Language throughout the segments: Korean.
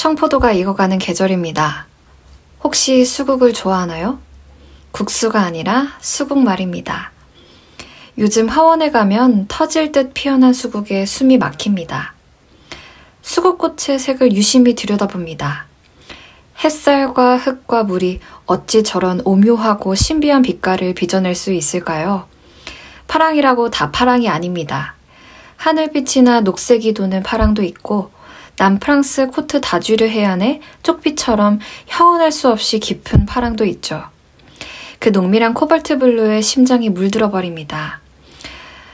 청포도가 익어가는 계절입니다. 혹시 수국을 좋아하나요? 국수가 아니라 수국 말입니다. 요즘 화원에 가면 터질 듯 피어난 수국에 숨이 막힙니다. 수국꽃의 색을 유심히 들여다봅니다. 햇살과 흙과 물이 어찌 저런 오묘하고 신비한 빛깔을 빚어낼 수 있을까요? 파랑이라고 다 파랑이 아닙니다. 하늘빛이나 녹색이 도는 파랑도 있고 남프랑스 코트 다주르 해안의 쪽빛처럼 형언할 수 없이 깊은 파랑도 있죠. 그 농밀한 코발트 블루에 심장이 물들어 버립니다.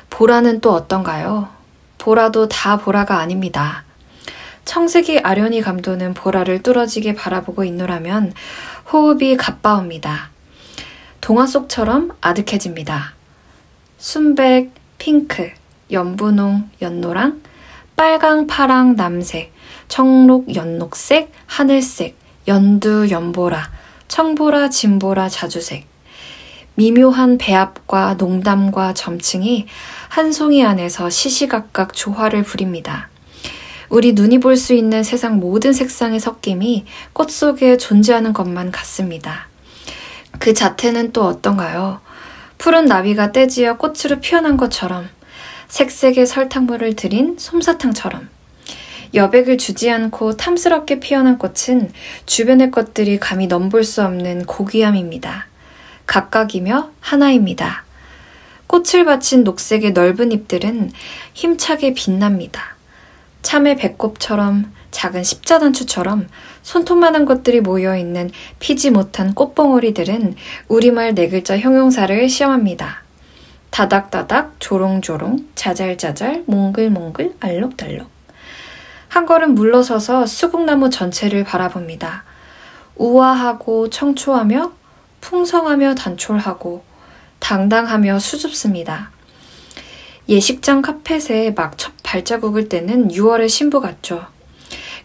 보라는 또 어떤가요? 보라도 다 보라가 아닙니다. 청색이 아련히 감도는 보라를 뚫어지게 바라보고 있노라면 호흡이 가빠옵니다. 동화 속처럼 아득해집니다. 순백, 핑크, 연분홍, 연노랑, 빨강, 파랑, 남색, 청록, 연녹색, 하늘색, 연두, 연보라, 청보라, 진보라, 자주색. 미묘한 배합과 농담과 점층이 한 송이 안에서 시시각각 조화를 부립니다. 우리 눈이 볼 수 있는 세상 모든 색상의 섞임이 꽃 속에 존재하는 것만 같습니다. 그 자태는 또 어떤가요? 푸른 나비가 떼지어 꽃으로 피어난 것처럼, 색색의 설탕물을 들인 솜사탕처럼. 여백을 주지 않고 탐스럽게 피어난 꽃은 주변의 것들이 감히 넘볼 수 없는 고귀함입니다. 각각이며 하나입니다. 꽃을 바친 녹색의 넓은 잎들은 힘차게 빛납니다. 참외 배꼽처럼 작은 십자단추처럼 손톱만한 것들이 모여있는 피지 못한 꽃봉오리들은 우리말 네 글자 형용사를 시험합니다. 다닥다닥, 조롱조롱, 자잘자잘, 몽글몽글, 알록달록. 한 걸음 물러서서 수국나무 전체를 바라봅니다. 우아하고 청초하며 풍성하며 단촐하고 당당하며 수줍습니다. 예식장 카펫에 막 첫 발자국을 떼는 6월의 신부 같죠.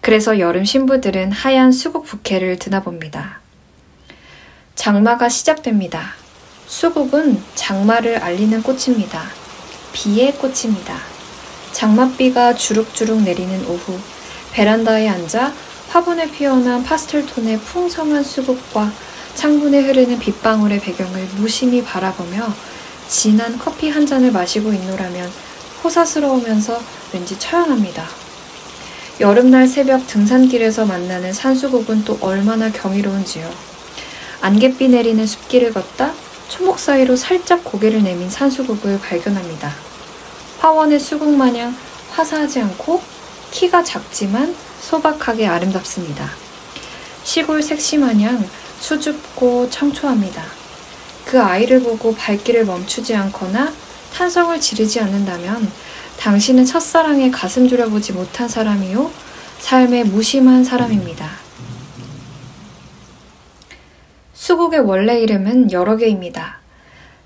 그래서 여름 신부들은 하얀 수국 부케를 드나봅니다. 장마가 시작됩니다. 수국은 장마를 알리는 꽃입니다. 비의 꽃입니다. 장맛비가 주룩주룩 내리는 오후, 베란다에 앉아 화분에 피어난 파스텔톤의 풍성한 수국과 창문에 흐르는 빗방울의 배경을 무심히 바라보며 진한 커피 한 잔을 마시고 있노라면 호사스러우면서 왠지 처연합니다. 여름날 새벽 등산길에서 만나는 산수국은 또 얼마나 경이로운지요. 안갯비 내리는 숲길을 걷다 초목 사이로 살짝 고개를 내민 산수국을 발견합니다. 화원의 수국 마냥 화사하지 않고 키가 작지만 소박하게 아름답습니다. 시골 색시 마냥 수줍고 청초합니다. 그 아이를 보고 발길을 멈추지 않거나 탄성을 지르지 않는다면 당신은 첫사랑에 가슴 졸여보지 못한 사람이요, 삶에 무심한 사람입니다. 수국의 원래 이름은 여러 개입니다.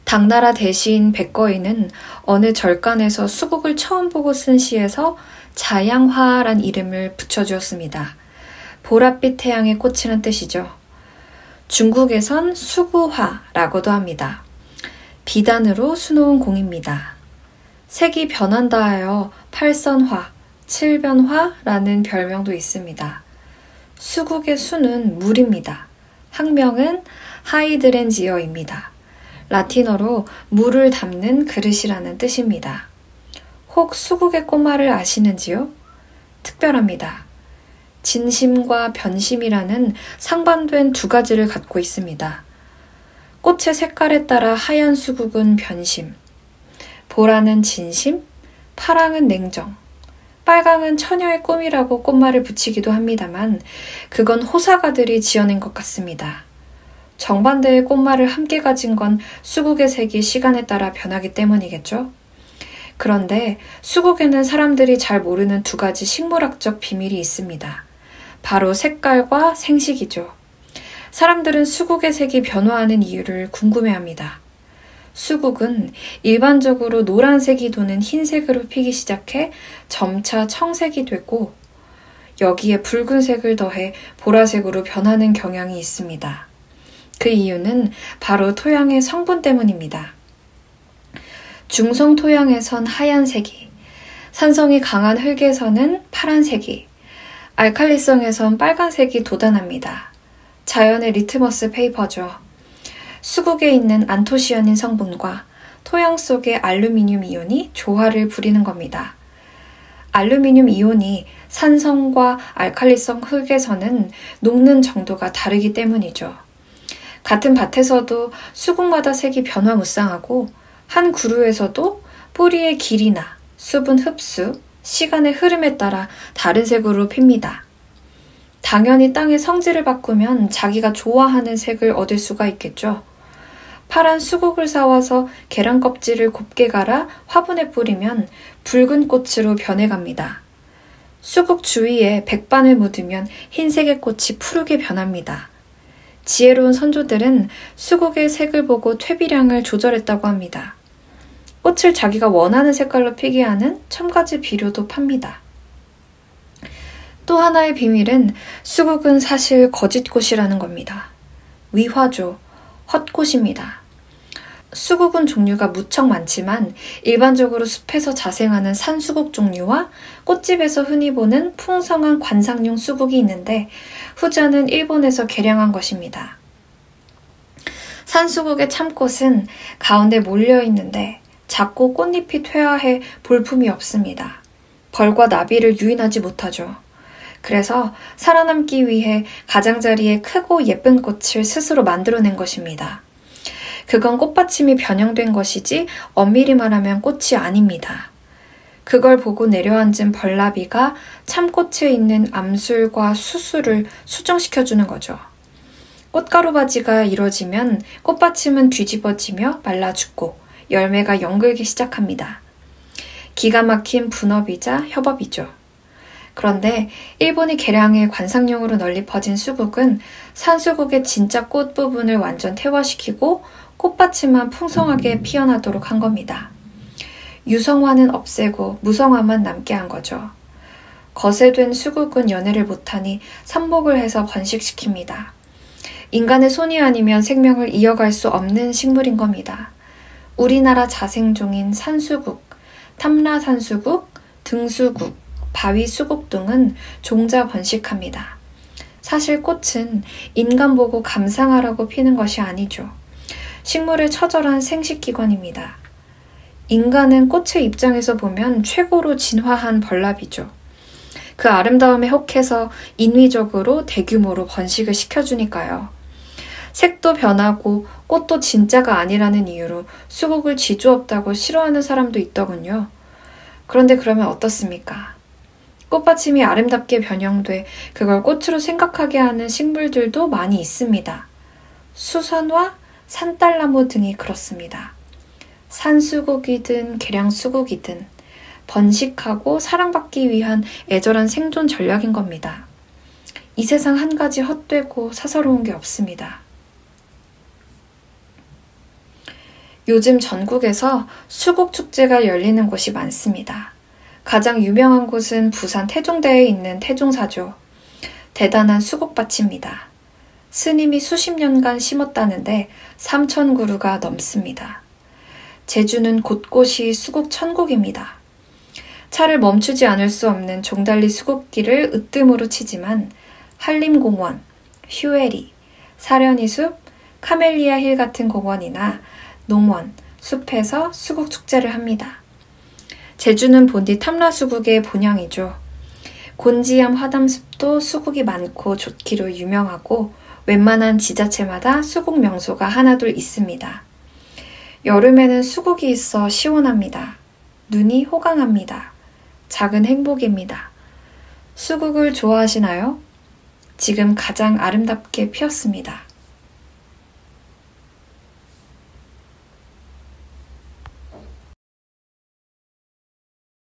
당나라 대시인 백거인은 어느 절간에서 수국을 처음 보고 쓴 시에서 자양화란 이름을 붙여주었습니다. 보랏빛 태양의 꽃이란 뜻이죠. 중국에선 수구화라고도 합니다. 비단으로 수놓은 공입니다. 색이 변한다 하여 팔선화, 칠변화라는 별명도 있습니다. 수국의 수는 물입니다. 학명은 하이드렌지어입니다. 라틴어로 물을 담는 그릇이라는 뜻입니다. 혹 수국의 꽃말을 아시는지요? 특별합니다. 진심과 변심이라는 상반된 두 가지를 갖고 있습니다. 꽃의 색깔에 따라 하얀 수국은 변심, 보라는 진심, 파랑은 냉정, 빨강은 처녀의 꿈이라고 꽃말을 붙이기도 합니다만 그건 호사가들이 지어낸 것 같습니다. 정반대의 꽃말을 함께 가진 건 수국의 색이 시간에 따라 변하기 때문이겠죠? 그런데 수국에는 사람들이 잘 모르는 두 가지 식물학적 비밀이 있습니다. 바로 색깔과 생식이죠. 사람들은 수국의 색이 변화하는 이유를 궁금해합니다. 수국은 일반적으로 노란색이 도는 흰색으로 피기 시작해 점차 청색이 되고 여기에 붉은색을 더해 보라색으로 변하는 경향이 있습니다. 그 이유는 바로 토양의 성분 때문입니다. 중성 토양에선 하얀색이, 산성이 강한 흙에서는 파란색이, 알칼리성에선 빨간색이 돋아납니다. 자연의 리트머스 페이퍼죠. 수국에 있는 안토시아닌 성분과 토양 속의 알루미늄 이온이 조화를 부리는 겁니다. 알루미늄 이온이 산성과 알칼리성 흙에서는 녹는 정도가 다르기 때문이죠. 같은 밭에서도 수국마다 색이 변화무쌍하고 한 그루에서도 뿌리의 길이나 수분 흡수, 시간의 흐름에 따라 다른 색으로 핍니다. 당연히 땅의 성질을 바꾸면 자기가 좋아하는 색을 얻을 수가 있겠죠. 파란 수국을 사와서 계란 껍질을 곱게 갈아 화분에 뿌리면 붉은 꽃으로 변해갑니다. 수국 주위에 백반을 묻으면 흰색의 꽃이 푸르게 변합니다. 지혜로운 선조들은 수국의 색을 보고 퇴비량을 조절했다고 합니다. 꽃을 자기가 원하는 색깔로 피게 하는 첨가지 비료도 팝니다. 또 하나의 비밀은 수국은 사실 거짓꽃이라는 겁니다. 위화죠. 헛꽃입니다. 수국은 종류가 무척 많지만 일반적으로 숲에서 자생하는 산수국 종류와 꽃집에서 흔히 보는 풍성한 관상용 수국이 있는데 후자는 일본에서 개량한 것입니다. 산수국의 참꽃은 가운데 몰려 있는데 작고 꽃잎이 퇴화해 볼품이 없습니다. 벌과 나비를 유인하지 못하죠. 그래서 살아남기 위해 가장자리에 크고 예쁜 꽃을 스스로 만들어낸 것입니다. 그건 꽃받침이 변형된 것이지 엄밀히 말하면 꽃이 아닙니다. 그걸 보고 내려앉은 벌나비가 참꽃에 있는 암술과 수수를 수정시켜주는 거죠. 꽃가루 바지가 이뤄지면 꽃받침은 뒤집어지며 말라 죽고 열매가 연글기 시작합니다. 기가 막힌 분업이자 협업이죠. 그런데 일본이 개량해 관상용으로 널리 퍼진 수국은 산수국의 진짜 꽃 부분을 완전 퇴화시키고 꽃받침만 풍성하게 피어나도록 한 겁니다. 유성화는 없애고 무성화만 남게 한 거죠. 거세된 수국은 연애를 못하니 삼복을 해서 번식시킵니다. 인간의 손이 아니면 생명을 이어갈 수 없는 식물인 겁니다. 우리나라 자생종인 산수국, 탐라산수국, 등수국, 바위수국 등은 종자 번식합니다. 사실 꽃은 인간 보고 감상하라고 피는 것이 아니죠. 식물의 처절한 생식기관입니다. 인간은 꽃의 입장에서 보면 최고로 진화한 벌나비죠. 그 아름다움에 혹해서 인위적으로 대규모로 번식을 시켜주니까요. 색도 변하고 꽃도 진짜가 아니라는 이유로 수국을 지주없다고 싫어하는 사람도 있더군요. 그런데 그러면 어떻습니까? 꽃받침이 아름답게 변형돼 그걸 꽃으로 생각하게 하는 식물들도 많이 있습니다. 수선화, 산딸나무 등이 그렇습니다. 산수국이든 계량수국이든 번식하고 사랑받기 위한 애절한 생존 전략인 겁니다. 이 세상 한 가지 헛되고 사서로운 게 없습니다. 요즘 전국에서 수국축제가 열리는 곳이 많습니다. 가장 유명한 곳은 부산 태종대에 있는 태종사죠. 대단한 수국밭입니다. 스님이 수십 년간 심었다는데 3,000그루가 넘습니다. 제주는 곳곳이 수국 천국입니다. 차를 멈추지 않을 수 없는 종달리 수국길을 으뜸으로 치지만 한림공원, 휴에리, 사려니숲, 카멜리아 힐 같은 공원이나 농원, 숲에서 수국축제를 합니다. 제주는 본디 탐라수국의 본향이죠. 곤지암 화담숲도 수국이 많고 좋기로 유명하고 웬만한 지자체마다 수국 명소가 하나둘 있습니다. 여름에는 수국이 있어 시원합니다. 눈이 호강합니다. 작은 행복입니다. 수국을 좋아하시나요? 지금 가장 아름답게 피었습니다.